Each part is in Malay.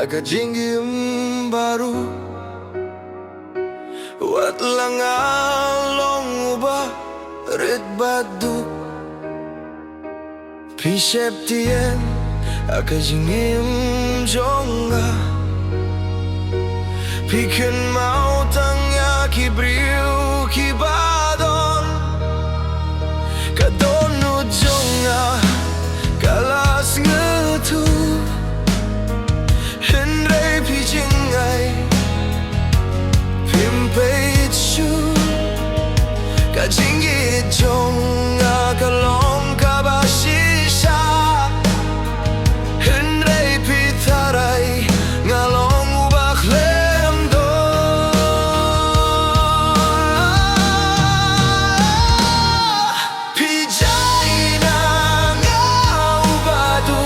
Kajinggim baru Wat langalong uba Red baduk Pishep tien Kajinggim jonga Piken mau tangya kibriu kibadon Kadonu jonga Kalas ngetu Henry PHI Pimpei chu Kajinggit jonga Kalong kabashisha Henry pitarai Ngalong ubak lemdo PHI na ngau batu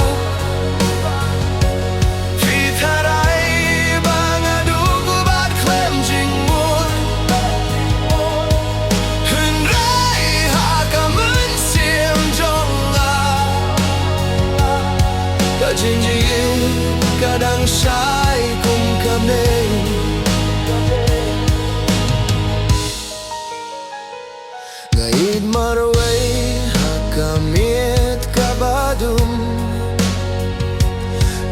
Kajinggim kadang say kung kami Ngaid marway hakamit kabadum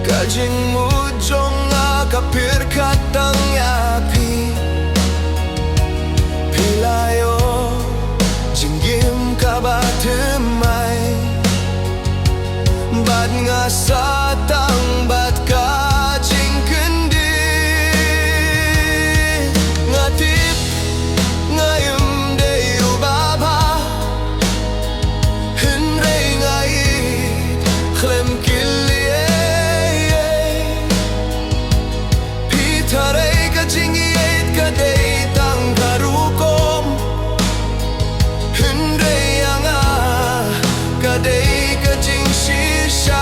Kajing mujong kapir katang yapi Pilayo jinggim kabatumay Bad nga satang bad kajing kendi Ngatip ngayum de ubaba Henry ngait klem kilie Pitaray kajinggit kadey tang karukom Henry nga kadey kajing shisha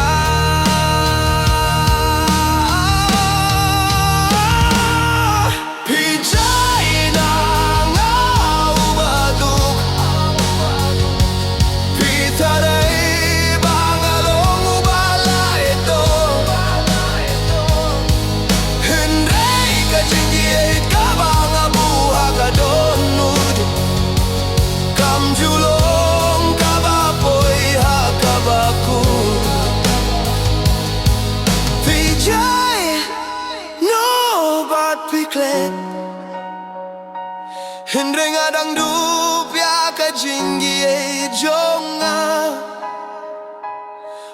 Henry ngadang dupya kajinggit jonga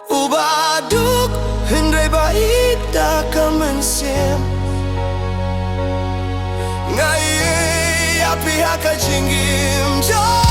Ubaduk Henry bait da kamensiem Ngai api kajinggim jonga